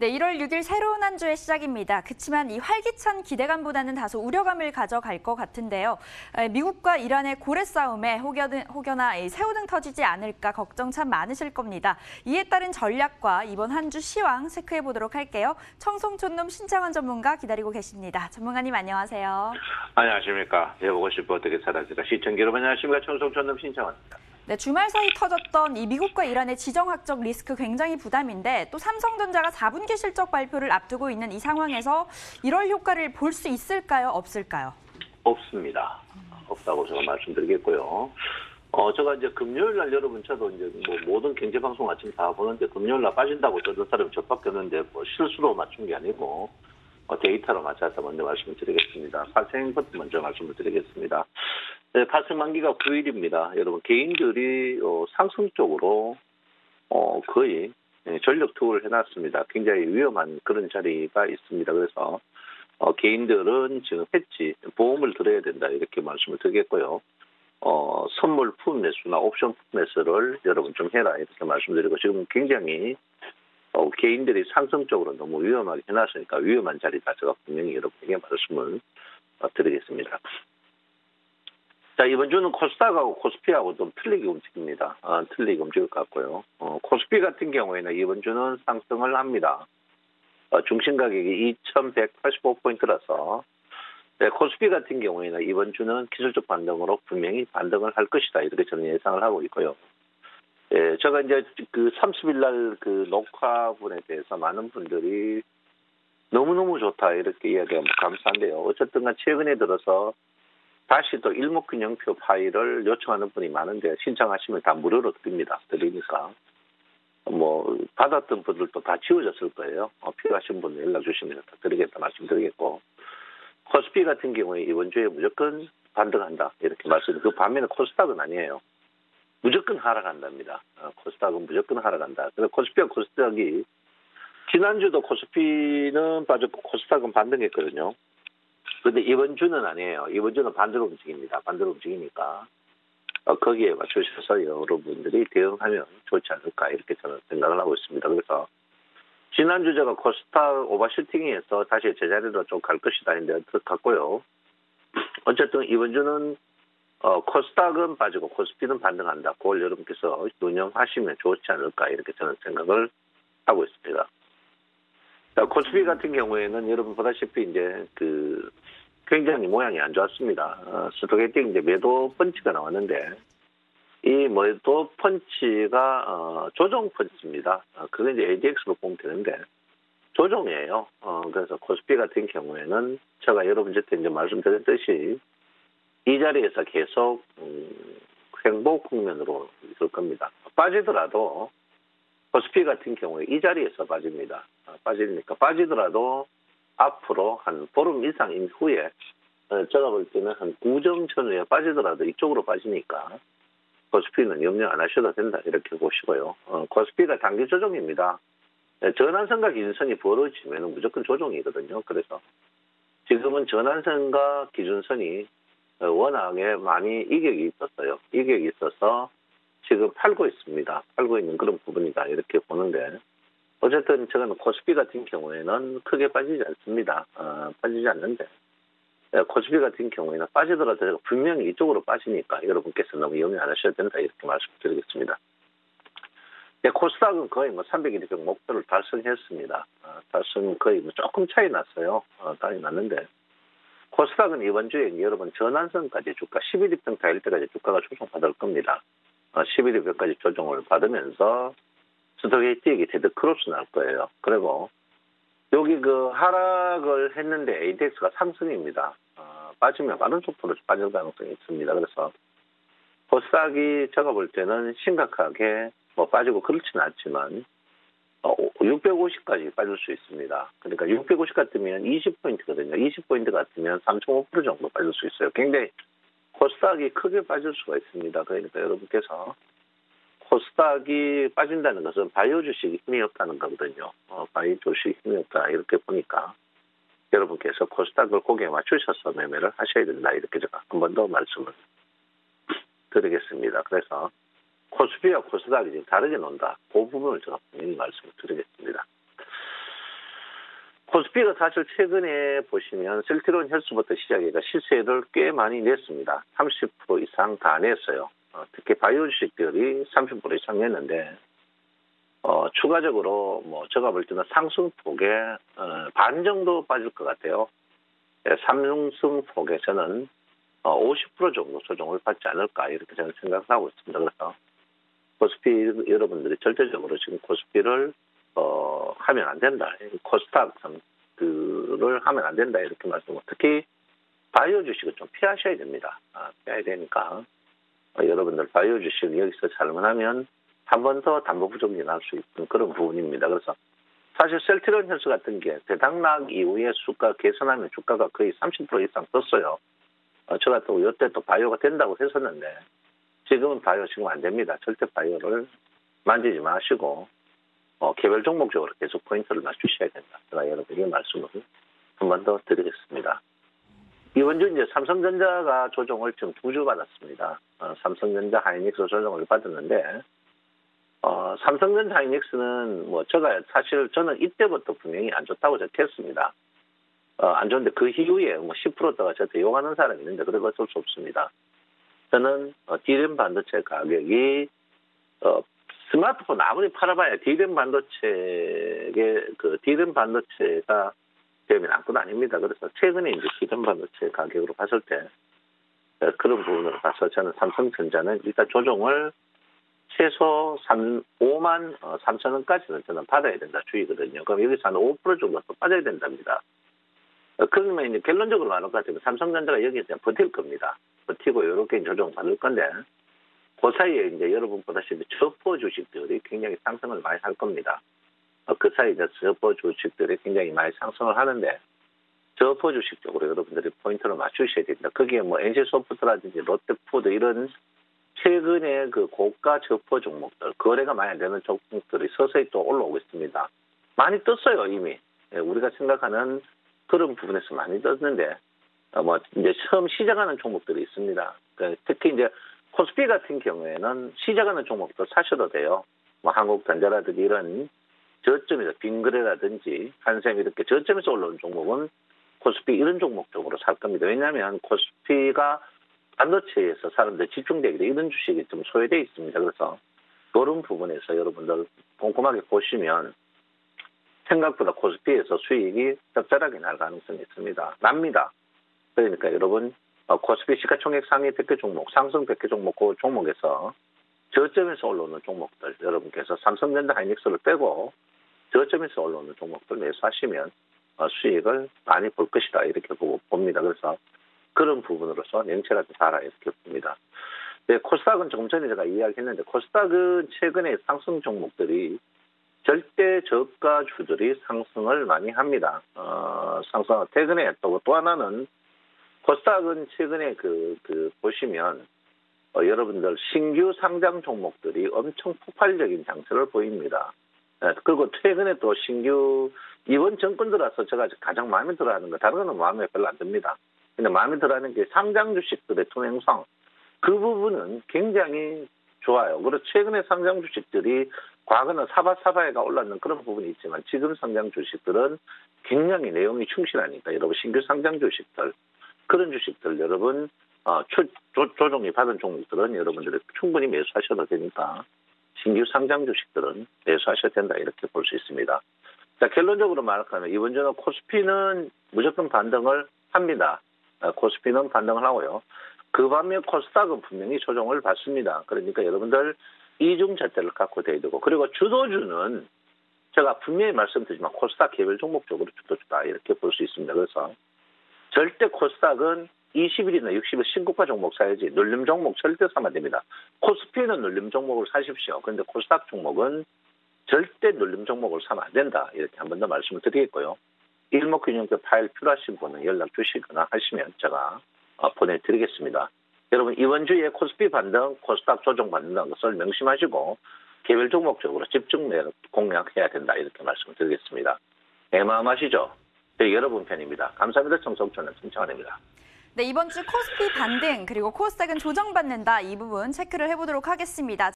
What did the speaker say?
네, 1월 6일 새로운 한 주의 시작입니다. 그치만 이 활기찬 기대감보다는 다소 우려감을 가져갈 것 같은데요. 미국과 이란의 고래 싸움에 혹여나 새우등 터지지 않을까 걱정 참 많으실 겁니다. 이에 따른 전략과 이번 한 주 시황 체크해 보도록 할게요. 청송촌놈 신창원 전문가 기다리고 계십니다. 전문가님 안녕하세요. 안녕하십니까. 해보고 싶어 어떻게 살아지다. 시청자 여러분 안녕하십니까. 청송촌놈 신창원입니다. 네, 주말 사이 터졌던 이 미국과 이란의 지정학적 리스크 굉장히 부담인데 또 삼성전자가 4분기 실적 발표를 앞두고 있는 이 상황에서 1월 효과를 볼 수 있을까요? 없을까요? 없습니다. 없다고 제가 말씀드리겠고요. 제가 이제 금요일 날 여러분 저도 이제 뭐 모든 경제 방송 아침 다 보는데 금요일 날 빠진다고 저런 사람이 저밖에 없는데 뭐 실수로 맞춘 게 아니고 데이터로 맞춰서 먼저 말씀드리겠습니다. 발생부터 먼저 말씀을 드리겠습니다. 네, 발생 만기가 9일입니다. 여러분 개인들이 상승 쪽으로 거의 전력 투구를 해놨습니다. 굉장히 위험한 그런 자리가 있습니다. 그래서 개인들은 지금 해치 보험을 들어야 된다 이렇게 말씀을 드리겠고요. 선물 푸 매수나 옵션 푸 매수를 여러분 좀 해라 이렇게 말씀드리고 지금 굉장히 개인들이 상승적으로 너무 위험하게 해놨으니까 위험한 자리다 제가 분명히 여러분에게 말씀을 드리겠습니다. 자, 이번 주는 코스닥하고 코스피하고 좀 틀리게 움직입니다. 틀리게 움직일 것 같고요. 코스피 같은 경우에는 이번 주는 상승을 합니다. 중심 가격이 2185포인트라서 코스피 같은 경우에는 이번 주는 기술적 반등으로 분명히 반등을 할 것이다. 이렇게 저는 예상을 하고 있고요. 제가 이제 그 30일 날 그 녹화분에 대해서 많은 분들이 너무너무 좋다. 이렇게 이야기하면 감사한데요. 어쨌든 간 최근에 들어서 다시 또 일목균형표 파일을 요청하는 분이 많은데 신청하시면 다 무료로 드리니까 뭐 받았던 분들도 다 지워졌을 거예요. 필요하신 분들 연락 주시면 드리겠다 말씀드리겠고 코스피 같은 경우에 이번 주에 무조건 반등한다 이렇게 말씀드리고 그 반면에 코스닥은 아니에요. 무조건 하락한답니다. 코스닥은 무조건 하락한다. 그래서 코스피와 코스닥이 지난주도 코스피는 빠졌고 코스닥은 반등했거든요. 그런데 이번 주는 아니에요. 이번 주는 반대로 움직입니다. 반대로 움직이니까 거기에 맞추셔서 여러분들이 대응하면 좋지 않을까 이렇게 저는 생각을 하고 있습니다. 그래서 지난주 제가 코스닥 오버슈팅에서 다시 제자리로 좀 갈 것이다 했는데 갔고요. 어쨌든 이번 주는 코스닥은 빠지고 코스피는 반등한다. 그걸 여러분께서 운영하시면 좋지 않을까 이렇게 저는 생각을 하고 있습니다. 자, 코스피 같은 경우에는 여러분 보다시피 이제 굉장히 모양이 안 좋았습니다. 스토캐스틱 이제 매도 펀치가 나왔는데 이 매도 펀치가 조정 펀치입니다. 그게 이제 ADX로 보면 되는데 조정이에요. 그래서 코스피 같은 경우에는 제가 여러분한테 이제 말씀드렸듯이 이 자리에서 계속 횡보 국면으로 있을 겁니다. 빠지더라도 코스피 같은 경우에 이 자리에서 빠집니다. 빠지더라도 앞으로 한 보름 이상 이후에 제가 볼 때는 한 9점 전후에 빠지더라도 이쪽으로 빠지니까 코스피는 염려 안 하셔도 된다 이렇게 보시고요. 코스피가 단기 조정입니다. 전환선과 기준선이 벌어지면 무조건 조정이거든요. 그래서 지금은 전환선과 기준선이 워낙에 많이 이격이 있었어요. 이격이 있어서 지금 팔고 있습니다. 팔고 있는 그런 부분이다 이렇게 보는데 어쨌든 저는 코스피 같은 경우에는 크게 빠지지 않습니다. 빠지지 않는데 코스피 같은 경우에는 빠지더라도 분명히 이쪽으로 빠지니까 여러분께서 너무 염려 안 하셔도 된다 이렇게 말씀드리겠습니다. 코스닥은 거의 300일 목표를 달성했습니다. 달성 거의 조금 차이 났어요. 차이 났는데 코스닥은 이번 주에 여러분 전환선까지 주가 11일평 다일 때까지 주가가 조정받을 겁니다. 11일평까지 조정을 받으면서 스토캐스틱이 데드 크로스 날 거예요. 그리고 여기 하락을 했는데 ADX가 상승입니다. 빠지면 빠른 속도로 빠질 가능성이 있습니다. 그래서 코스닥이 제가 볼 때는 심각하게 빠지고 그렇지는 않지만 650까지 빠질 수 있습니다. 그러니까 650 같으면 20포인트거든요. 20포인트 같으면 3.5% 정도 빠질 수 있어요. 굉장히 코스닥이 크게 빠질 수가 있습니다. 그러니까 여러분께서 코스닥이 빠진다는 것은 바이오 주식이 힘이 없다는 거거든요. 바이오 주식이 힘이 없다 이렇게 보니까 여러분께서 코스닥을 고개에 맞추셔서 매매를 하셔야 된다 이렇게 제가 한 번 더 말씀을 드리겠습니다. 그래서 코스피와 코스닥이 지금 다르게 논다. 그 부분을 제가 분명히 말씀을 드리겠습니다. 코스피가 사실 최근에 보시면 셀트리온 헬스부터 시작해서 시세를 꽤 많이 냈습니다. 30% 이상 다 냈어요. 특히 바이오 주식들이 30% 이상 냈는데 추가적으로 뭐 제가 볼 때는 상승폭의 반 정도 빠질 것 같아요. 상승폭에 저는 50% 정도 조정을 받지 않을까 이렇게 저는 생각하고 있습니다. 그래서 코스피 여러분들이 절대적으로 지금 코스피를 하면 안 된다. 코스닥을 하면 안 된다 이렇게 말씀을. 특히 바이오 주식은 좀 피하셔야 됩니다. 피해야 되니까 여러분들 바이오 주식 여기서 잘못하면 한 번 더 담보 부족이 날 수 있는 그런 부분입니다. 그래서 사실 셀트리온 헬스 같은 게 대당락 이후에 수가 개선하면 주가가 거의 30% 이상 떴어요. 제가 또 이때 또 바이오가 된다고 했었는데 지금은 바이오 지금 안 됩니다. 절대 바이오를 만지지 마시고 개별 종목적으로 계속 포인트를 맞추셔야 된다. 제가 여러분에게 말씀을 한 번 더 드리겠습니다. 이번 주 이제 삼성전자가 조정을 지금 2주 받았습니다. 삼성전자 하이닉스 조정을 받았는데 삼성전자 하이닉스는 뭐 저는 이때부터 분명히 안 좋다고 적했습니다. 안 좋은데 그 이후에 뭐 10%다가 저한테 욕하는 사람이 있는데 그래도 어쩔 수 없습니다. 저는 D램 반도체 가격이 스마트폰 아무리 팔아봐야 D램 반도체가 되면 아무것도 아닙니다. 그래서 최근에 이제 D램 반도체 가격으로 봤을 때 그런 부분으로 봐서 저는 삼성전자는 일단 조정을 최소 5만 3천 원까지는 저는 받아야 된다 주의거든요. 그럼 여기서 한 5% 정도 더 빠져야 된답니다. 그러면 이제 결론적으로 말할 것 같으면 삼성전자가 여기서 그냥 버틸 겁니다. 버티고 이렇게 조정 받을 건데 그 사이에 이제 여러분 보다시피 저포 주식들이 굉장히 상승을 많이 할 겁니다. 그 사이에 이제 저포 주식들이 굉장히 많이 상승을 하는데 저포 주식 쪽으로 여러분들이 포인트를 맞추셔야 됩니다. 거기에 뭐 NC소프트라든지 롯데푸드 이런 최근에 그 고가 저포 종목들, 거래가 많이 안 되는 종목들이 서서히 또 올라오고 있습니다. 많이 떴어요, 이미. 우리가 생각하는 그런 부분에서 많이 떴는데, 뭐, 이제 처음 시작하는 종목들이 있습니다. 특히 이제 코스피 같은 경우에는 시작하는 종목도 사셔도 돼요. 뭐, 한국전자라든지 이런 저점에서 빙그레라든지 한샘 이렇게 저점에서 올라온 종목은 코스피 이런 종목 쪽으로 살 겁니다. 왜냐하면 코스피가 반도체에서 사람들 집중되기 이런 주식이 좀 소외되어 있습니다. 그래서 그런 부분에서 여러분들 꼼꼼하게 보시면 생각보다 코스피에서 수익이 적절하게 날 가능성이 있습니다. 납니다. 그러니까 여러분 코스피 시가총액 상위 100개 종목, 상승 100개 종목 그 종목에서 저점에서 올라오는 종목들 여러분께서 삼성전자 하이닉스를 빼고 저점에서 올라오는 종목들 매수하시면 수익을 많이 볼 것이다 이렇게 봅니다. 그래서 그런 부분으로서 냉철하게 봐라 이렇게 봅니다. 네, 코스닥은 조금 전에 제가 이야기했는데 코스닥은 최근에 상승 종목들이 절대 저가주들이 상승을 많이 합니다. 상승 최근에 또 하나는 코스닥은 최근에 보시면 여러분들 신규 상장 종목들이 엄청 폭발적인 장세를 보입니다. 그리고 최근에 또 신규 이번 정권 들어서 제가 가장 마음에 들어하는 거 다른 거는 마음에 별로 안 듭니다. 근데 마음에 들어하는 게 상장 주식들의 투명성 그 부분은 굉장히 좋아요. 그리고 최근에 상장 주식들이 과거는 사바사바해가 올랐는 그런 부분이 있지만 지금 상장 주식들은 굉장히 내용이 충실하니까 여러분 신규 상장 주식들 그런 주식들 여러분 조정이 받은 종목들은 여러분들이 충분히 매수하셔도 되니까 신규 상장 주식들은 매수하셔야 된다 이렇게 볼 수 있습니다. 자 결론적으로 말하면 이번 주는 코스피는 무조건 반등을 합니다. 코스피는 반등을 하고요. 그 반면 코스닥은 분명히 조정을 받습니다. 그러니까 여러분들 이중 잣대를 갖고 돼야 되고 그리고 주도주는 제가 분명히 말씀드리지만 코스닥 개별 종목적으로 주도주다 이렇게 볼 수 있습니다. 그래서 절대 코스닥은 20일이나 60일 신고가 종목 사야지 눌림 종목 절대 사면 안 됩니다. 코스피는 눌림 종목을 사십시오. 그런데 코스닥 종목은 절대 눌림 종목을 사면 안 된다. 이렇게 한 번 더 말씀을 드리겠고요. 일목균형표 파일 필요하신 분은 연락 주시거나 하시면 제가 보내드리겠습니다. 여러분 이번 주에 코스피 반등, 코스닥 조정 받는다는 것을 명심하시고 개별 종목적으로 집중 매력 공략해야 된다. 이렇게 말씀드리겠습니다. 애마음하시죠? 저희 여러분 편입니다. 감사합니다. 정석준은 김창환입니다. 네, 이번 주 코스피 반등 그리고 코스닥은 조정받는다 이 부분 체크를 해보도록 하겠습니다.